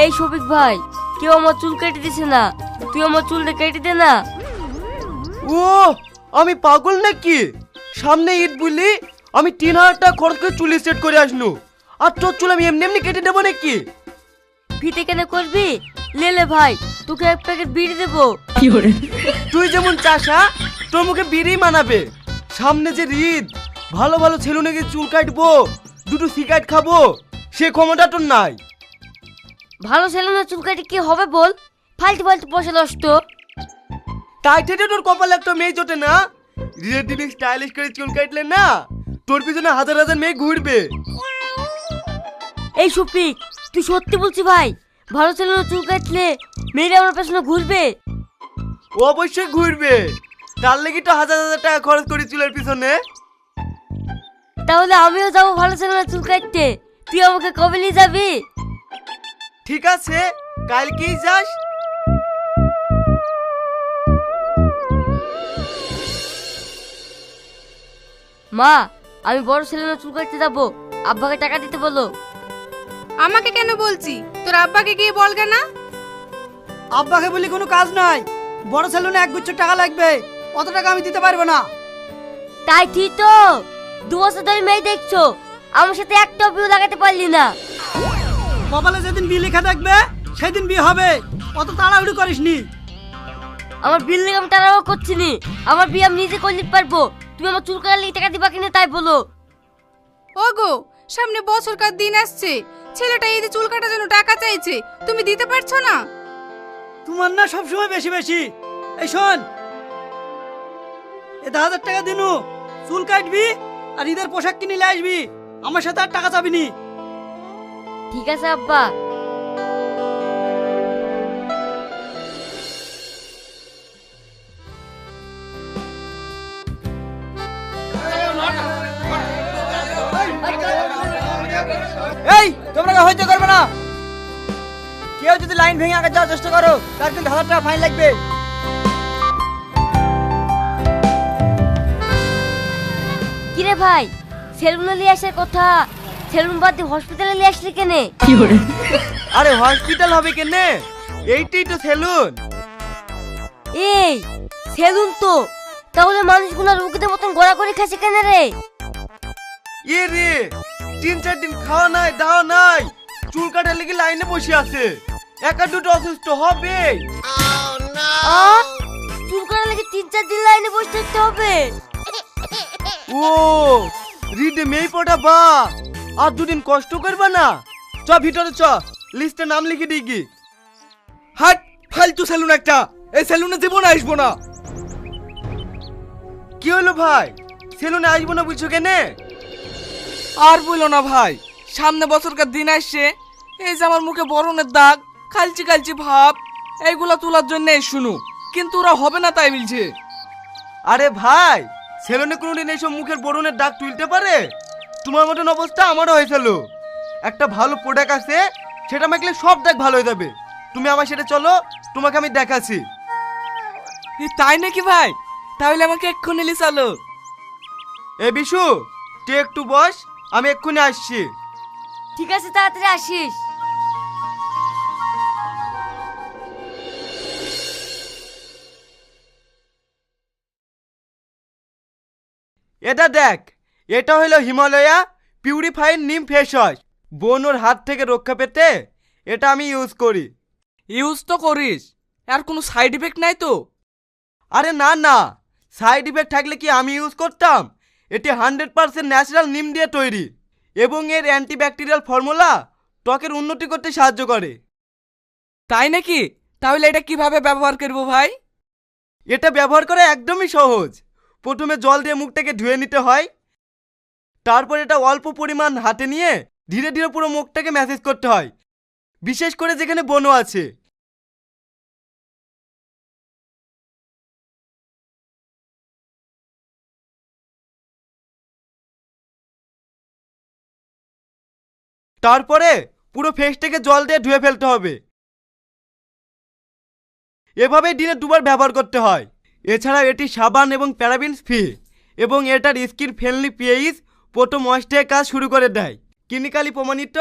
এই শফিক ভাই, কেউ আমার চুল কেটে দিছে না, তুই আমার চুলটা কেটে দে না। ও আমি পাগল নাকি? সামনে ঈদ বলি আমি 3,000 টাকা খরচ করে চুল সেট করে আসনু, আর তোর চুল আমি এমনি এমনি কেটে দেবো নাকি? ফিতে কেন করবি? লে ভাই, তোকে এক প্যাকেট বিড়ি দেবো। তুই যেমন চাষা তোর মুখে বিড়ি মানাবে। সামনে যে ঈদ, ভালো ভালো ছেলে গিয়ে চুল কাটবো, দুটো সিগারেট খাবো, সে ক্ষমতা তোর নাই। ভালো ছেলে না চুল কাটে কি হবে বল? ফালতু ফালতু পয়সা নষ্ট। তাই থেকে তোর কপালে একটা মেয়ে জোটে না। রিলেটিভ স্টাইলিশ করে চুল কাটলে না, তোর পিছনে হাজার হাজার মেয়ে ঘুরবে। এই শফিক, তুই সত্যি বলছি ভাই? ভালো ছেলে না চুল কাটলে মেয়েরা আমার পেছনে ঘুরবে? অবশ্যই ঘুরবে, তার লেগে তো হাজার হাজার টাকা খরচ করি চুলের পিছনে। তাহলে আমিও যাবো ভালো ছেলে না চুল কাটতে, তুই আমাকে কবে নিয়ে যাবি? ঠিক আছে, কালকেই যাস। মা, আমি বড় ছেলে না চুল কাটতে যাবো, আব্বাকে টাকা দিতে বলো। আমাকে কেন বলছি? তোর আব্বাকে গিয়ে বলগে না? আব্বাকে বলি কোনো কাজ নাই, বড় সেলুনে 1 গুচ্ছ টাকা লাগবে, অত টাকা আমি দিতে পারবো না। তাই ঠিক তো, 2 বছর ধরে মেয়ে দেখছো, আমার সাথে একটা বিয়ে লাগাতে পারলি না। কপালে যেদিন বিয়ে লেখা থাকবে সেদিন বিয়ে হবে, অত তাড়াহুড়ি করিসনি। আমার বিল্ডিং আমি তারাও করছি নি, আমার বিয়ে আমি নিজে করে নিতে পারবো। তুমি আমার চুল কাটার লিগে টাকা দিবা কিনা তাই বলো। ওগো, সামনে বছরকার দিন আসছে, ছেলেটা ঈদে চুল কাটার জন্য টাকা চাইছে, তুমি দিতে পারছো না? তোমার না সবসময় বেশি বেশি। এই শোন, 1000 টাকা দিনু, চুল কাটবি আর ঈদের পোশাক কিনে আসবি, আমার সাথে আর টাকা চাবি নি। ঠিক আছে আব্বা। এই তোমরা হইতে করবে না, কেউ যদি লাইন ভেঙে আগে যাওয়ার চেষ্টা করো তার কিন্তু 1000 টাকা ফাইন লাগবে। কিরে ভাই, সেলুনে নিয়ে আসার কথা, সেলুন বাদ দিয়ে হসপিটালে নিয়ে আসলি কেনে? আরে হসপিটাল হবে কেনে, এইটাই তো সেলুন। এই সেলুন তো, তাহলে মানুষগুলো রুগীদের মতন গড়াগড়ি খাচ্ছে কেন রে? এ রে, 3-4 দিন খাওয়া নাই দাওয়া নাই, চুল কাটার লেগে লাইনে বসে আছে, একা দুটো অসুস্থ হবে। চুল কাটার লেগে 3-4 দিন লাইনে বসে থাকতে হবে? ও রিডে মেয়ে পড়া বা, আর 2 দিন কষ্ট করবা না। চ ভিতরে চ, লিস্টে নাম লিখে দিই কি। হাট, ফালতু সেলুন একটা, এই সেলুনে দেবো না, আসবো না। কি হলো ভাই, সেলুনে আসবো না বুঝছো কেনে? আর বলো না ভাই, সামনে বছরকার দিন আসছে, এই যে আমার মুখে বরণের দাগ, কালচি কালচি ভাব, এইগুলা তোলার জন্য শুনু, কিন্তু ওরা হবে না তাই বলছে। আরে ভাই, সেলুনে কোনোদিন এইসব মুখের বরণের দাগ তুলতে পারে? তোমার মতন অবস্থা আমারও হয়েছিল। একটা ভালো প্রোডাক্ট আছে, সেটা মাখলে সব দাগ ভালো হয়ে যাবে। তুমি আমার সাথে চলো, তোমাকে আমি দেখাচ্ছি। তাই নাকি ভাই? তাহলে আমাকে এক্ষুনি নিয়ে চলো। এ বিশু, তুই একটু বস, আমি এক্ষুনি আসছি। ঠিক আছে, তাড়াতাড়ি আসিস। এটা দেখ, এটা হলো হিমালয়া পিউরিফাইড নিম ফেস ওয়াশ। বনুর হাত থেকে রক্ষা পেতে এটা আমি ইউজ করি। ইউজ তো করিস, আর কোনো সাইড ইফেক্ট নাই তো? আরে না না, সাইড ইফেক্ট থাকলে কি আমি ইউজ করতাম? এটি 100% ন্যাচারাল নিম দিয়ে তৈরি, এবং এর অ্যান্টিব্যাকটেরিয়াল ফর্মুলা ত্বকের উন্নতি করতে সাহায্য করে। তাই নাকি? তাহলে এটা কিভাবে ব্যবহার করব ভাই? এটা ব্যবহার করা একদমই সহজ। প্রথমে জল দিয়ে মুখটাকে ধুয়ে নিতে হয়, তারপর এটা অল্প পরিমাণ হাতে নিয়ে ধীরে ধীরে পুরো মুখটাকে ম্যাসেজ করতে হয়, বিশেষ করে যেখানে ব্রণ আছে। তারপরে পুরো ফেসটাকে জল দিয়ে ধুয়ে ফেলতে হবে। এভাবে দিনে 2 বার ব্যবহার করতে হয়। এছাড়া এটি সাবান এবং প্যারাবেন ফ্রি, এবং এটার স্কিন ফ্রেন্ডলি পিএইচ প্রথম ময়েশ্চারের কাজ শুরু করে দেয়। ক্লিনিক্যালি প্রমাণিত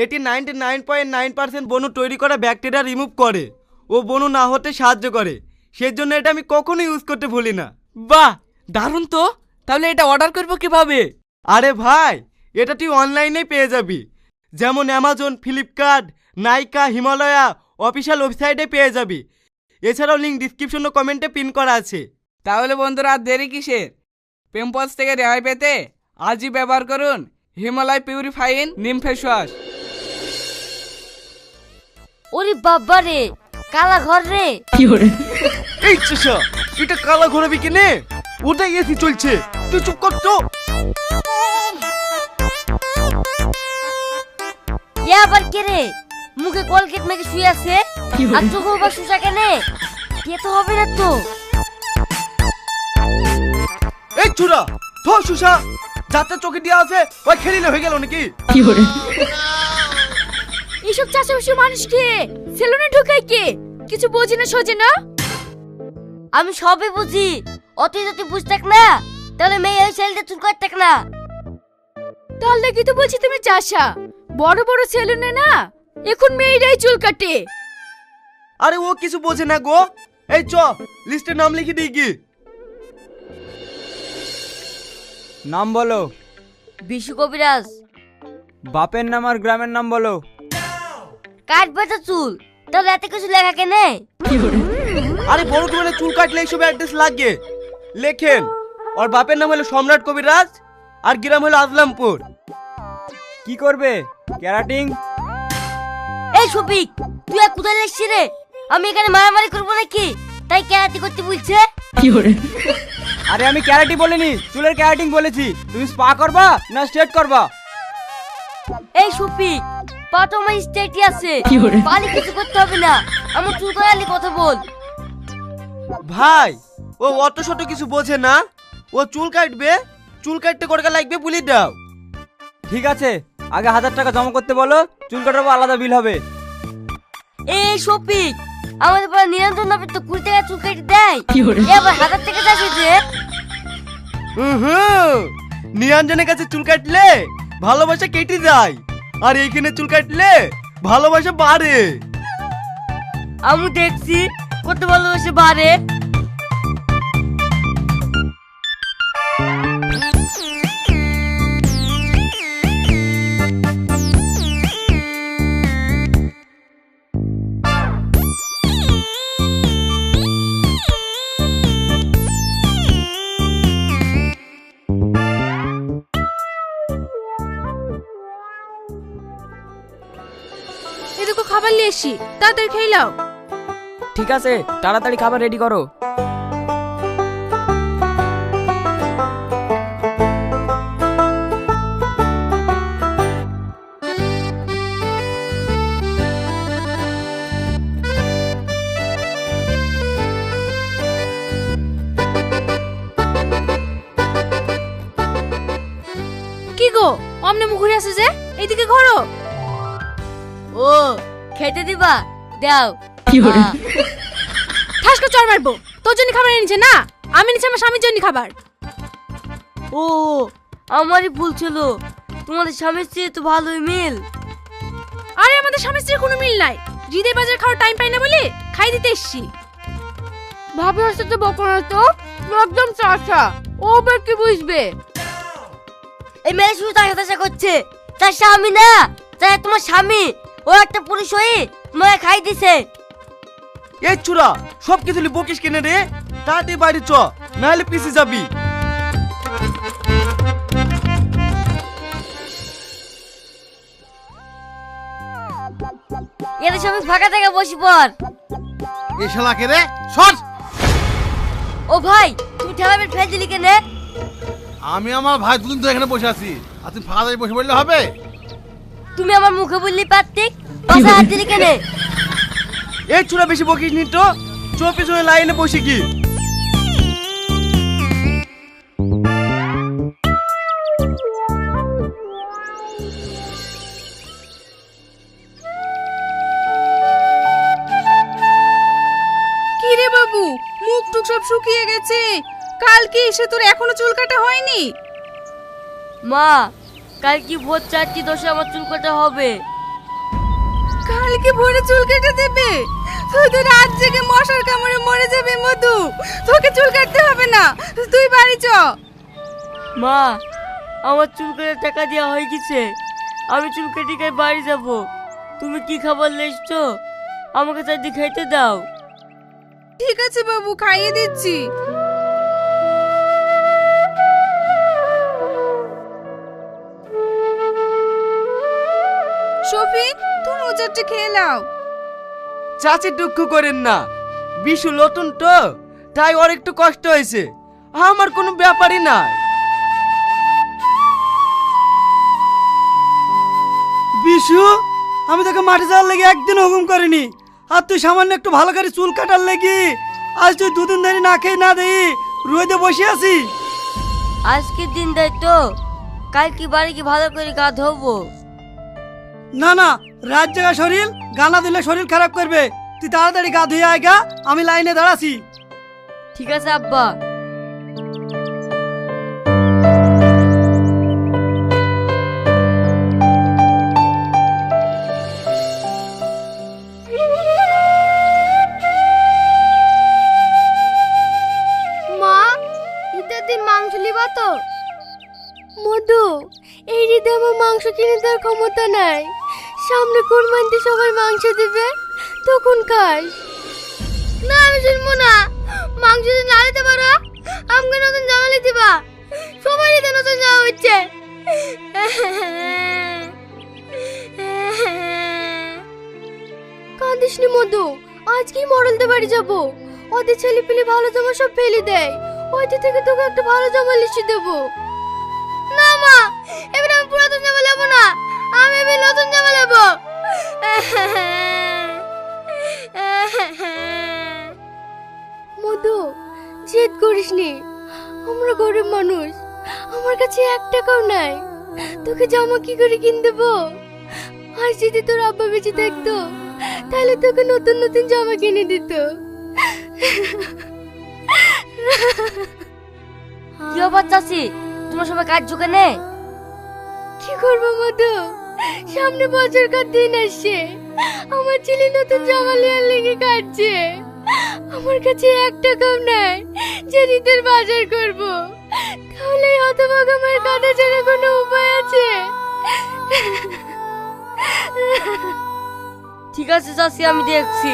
এটি 99.9% বনু তৈরি করা ব্যাকটেরিয়া রিমুভ করে ও বনু না হতে সাহায্য করে। সেজন্য এটা আমি কখনোই ইউজ করতে ভুলি না। বাহ, দারুণ তো। তাহলে এটা অর্ডার করবো কিভাবে? আরে ভাই, এটা তুই অনলাইনে পেয়ে যাবি, যেমন অ্যামাজন, ফ্লিপকার্ট, নাইকা, হিমালয়া অফিসিয়াল ওয়েবসাইটে পেয়ে যাবি। এছাড়াও লিঙ্ক ডিসক্রিপশন ও কমেন্টে পিন করা আছে। তাহলে বন্ধুরা আর দেরি কিসের? পিম্পলস থেকে রেহাই পেতে আজই ব্যবহার করুন হিমালয় পিউরিফাইং নিম ফেস ওয়াশ। ওরে বাবা রে, কালা ঘর রে। এই চাষা, এটা কালা ঘোরাবি কিনে? ওটাই এসি চলছে, তুই চুপ কর তো। এ আবার কে রে? মুখে কলগেট মেখে শুয়ে আছে আর চোখে বা সুসা কেনে? কে তো হবে না তো। এই চুরা, ধো সুসা, যাতে চোখে দিয়ে আছে ওই খেলিলে হয়ে গেল নাকি? এইসব চাষাবাসী মানুষকে সেলুনে ঢুকায় কে? কিছু বোঝে না সোজে না। আমি সবই বুঝি, অতি যদি বুঝতাক না তাহলে মেয়ে ওই ছেলেটা চুল কাটতাক না। তার লাগি তো বলছি তুমি চাষা। বড় বড় সেলুনে না এখন মেয়েরাই চুল কাটে। আরে ও কিছু বোঝে না গো। এই চ, লিস্টে নাম লিখে দিই কি? নাম বলো। বিশু কবিরাজ। বাপের নাম আর গ্রামের নাম বলো। কাটবে তো চুল, তাহলে এত কিছু লেখা কেনে? আরে বড় দোকানে চুল কাটলে এইসব অ্যাড্রেস লাগে। লেখেন, ওর বাপের নাম হলো সম্রাট কবিরাজ আর গ্রাম হলো আজলামপুর। কি করবে? ক্যারাটিং? এই শফিক, তুই আর কোথায় লেখছি রে? আমি এখানে মারামারি করবো নাকি তাই ক্যারাটি করতে বলছে? আরে আমি ক্যারাটি বলিনি, চুলের ক্যারাটিং বলেছি। তুমি স্পা করবা না স্ট্রেট করবা? এই শফিক, পা তো আমার স্টেটই আছে, পালি কিছু করতে হবে না। আমার চুল কাটালি কথা বল। ভাই, ও অত শত কিছু বোঝে না। ও চুল কাটবে, চুল কাটতে কড়কা লাগবে বলে দাও। ঠিক আছে, আগে 1000 টাকা জমা করতে বলো, চুল কাটাবো, আলাদা বিল হবে। এই শফিক, আমাদের পাড়া নিরঞ্জন নবী তো 20 টাকা চুল কেটে দেয়, এবার 1000 টাকা চাইছে যে। নিরঞ্জনের কাছে চুল কাটলে ভালোবাসা কেটে যায়, আর এইখানে চুল কাটলে ভালোবাসা বাড়ে। আমি দেখছি কত ভালোবাসে বাড়ে। এদিকে খাবার নিয়ে এসি, তাড়াতাড়ি খেয়ে নাও। ঠিক আছে, তাড়াতাড়ি খাবার রেডি করো। কি গো, অমনে মুখ ঘুরে আসে যে? এইদিকে ঘোরো। ও, খেতে দিবা? দাও। ঠাসকা চড় মারবো। তোর জন্য খাবার এনেছে না, আমি নিচ্ছি আমার স্বামীর জন্য খাবার। ও, আমারই ভুল ছিল। তোমাদের স্বামীর চেয়ে তো ভালোই মিল। আরে আমাদের স্বামী স্ত্রীর কোনো মিল নাই। হৃদয় বাজার খাওয়ার টাইম পাই না বলে খাই দিতে এসছি। ভাবি আসতে তো বকো না তো, একদম চাচা। ও আবার কি বুঝবে? এই মেয়ে শুধু তাসা করছে। তার স্বামী না, তাই তোমার স্বামী। ও একটা পুরুষ হয়ে তোমাকে খাই দিছে। এই চুরা, সব কিছু বকিস কেনে রে? তাড়াতাড়ি বাড়ি চ, নাহলে পিছে যাবি। এদের সবাই ফাঁকা থেকে বসি পর। এই শালাকে রে সর। ও ভাই, তুমি ঠেলাবেন ফেল দিলি কেনে? আমি আমার ভাই দুদিন তো এখানে বসে আছি, আর তুমি ফাঁকা বসে বললে হবে? তুমি আমার মুখে বললি পারতিক, পাশে হাত দিলি কেনে? এই চুরা, বেশি বকিস নি তো, চ পিছনে লাইনে বসে কি। কি রে বাবু, মুখ টুক সব শুকিয়ে গেছে। কালকে এসে তোর এখনো চুল কাটা হয়নি? মা, কাল কি ভোর 4:10 আমার চুল কাটা হবে। কালকে ভোরে চুল কেটে দেবে? তুই রাত জেগে মশার কামড়ে মরে যাবে মধু। তোকে চুল কাটতে হবে না, তুই বাড়ি চ। মা, আমার চুল কাটার টাকা দেওয়া হয়ে গেছে, আমি চুল কেটে গায়ে বাড়ি যাব। তুমি কি খাবার লেসছো? আমাকে চারদিকে খাইতে দাও। ঠিক আছে বাবু, খাইয়ে দিচ্ছি। শফিক, তুমি ওচারটা খেয়ে নাও। চাচি দুঃখ করেন না, বিশু নতুন তো, তাই ওর একটু কষ্ট হয়েছে, আমার কোনো ব্যাপারই নাই। বিশু, আমি তোকে মাঠে যাওয়ার লেগে একদিন হুকুম করিনি, আর তুই সামান্য একটু ভালো করে চুল কাটার লেগে আজ তুই দুদিন ধরে না খেয়ে না দেই রোদে বসে আছি। আজকের দিন দেয় তো, কাল কি বাড়ি কি ভালো করে গা ধোবো। না না, রাত জায়গা শরীর, গানা দিলে শরীর খারাপ করবে। তুই তাড়াতাড়ি গা ধুয়ে আয় গা, আমি লাইনে দাঁড়াছি। ঠিক আছে আব্বা। মা, ঈদের দিন মাংস লিবা তো? মধু, এই ঈদে আমার মাংস কিনে দেওয়ার ক্ষমতা নাই। সামনে কুরবানিতে সবাই মাংস দিবে, তখন খাস। না, আমি শুনবো না। মাংস যদি না দিতে পারো, আমাকে নতুন জামা নিতে দিবা। সবাই ঈদে নতুন জামা হচ্ছে। কাঁদিস নি মধু, আজ কি মরলতে বাড়ি যাবো। ওদের ছেলে পেলে ভালো জামা সব ফেলে দেয়, ওইটি থেকে তোকে একটা ভালো জামা লিখে দেবো। না মা, এবার আমি পুরাতন জামা নেবো না, আমি এবার নতুন জামা নেবো। মধু, জেদ করিস নি, আমরা গরিব মানুষ, আমার কাছে 1 টাকাও নাই। তোকে জামা কি করে কিনে দেবো? আর যদি তোর আব্বা বেঁচে থাকতো, তাহলে তোকে নতুন নতুন জামা কিনে দিত। কি ব্যাপার চাচি, তোমার সবাই কাজ ঝুঁকে নে? কি করবো মধু, সামনে বছরকার দিন আসছে, আমার ছেলে নতুন জামা লিয়ার লেগে কাটছে। আমার কাছে 1 টাকাও নাই যে ঈদের বাজার করব। তাহলে হতভাগা মায়ের কাঁধে ছাড়া কোনো উপায় আছে? ঠিক আছে চাচি, আমি দেখছি।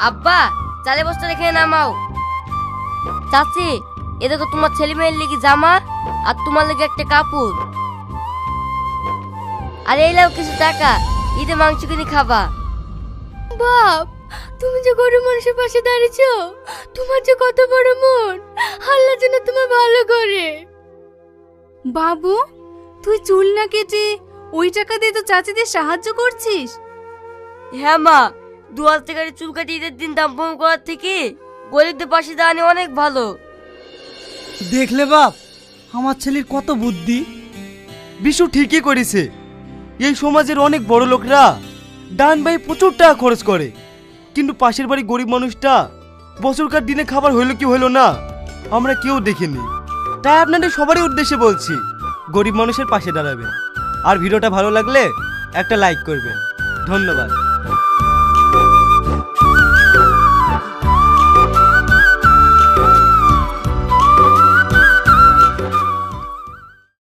আব্বা, চালে বস্তা রেখে নামাও। চাচি, এ দেখো তোমার ছেলে মেয়ের লেগে জামা, আর তোমার লেগে একটা কাপড়। আর এই লাও কিছু টাকা, ঈদে মাংস কিনে খাবা। বাপ, তুমি যে গরিব মানুষের পাশে দাঁড়িয়েছো, তোমার যে কত বড় মন, আল্লাহ যেন তোমার ভালো করে। বাবু, তুই চুল না কেটে ওই টাকা দিয়ে তো চাচিদের সাহায্য করছিস? হ্যাঁ মা, দুয়ার থেকে চুল কাটি ঈদের দিন দাম কম করার থেকে গরিবদের পাশে দাঁড়ানো অনেক ভালো। দেখলে বাপ, আমার ছেলের কত বুদ্ধি। বিশু ঠিকই করেছে, এই সমাজের অনেক বড় লোকরা ডান ভাই প্রচুর টাকা খরচ করে, কিন্তু পাশের বাড়ি গরিব মানুষটা বছরকার দিনে খাবার হইলো কি হইলো না আমরা কেউ দেখিনি। তাই আপনাদের সবারই উদ্দেশ্যে বলছি, গরিব মানুষের পাশে দাঁড়াবেন। আর ভিডিওটা ভালো লাগলে একটা লাইক করবেন। ধন্যবাদ।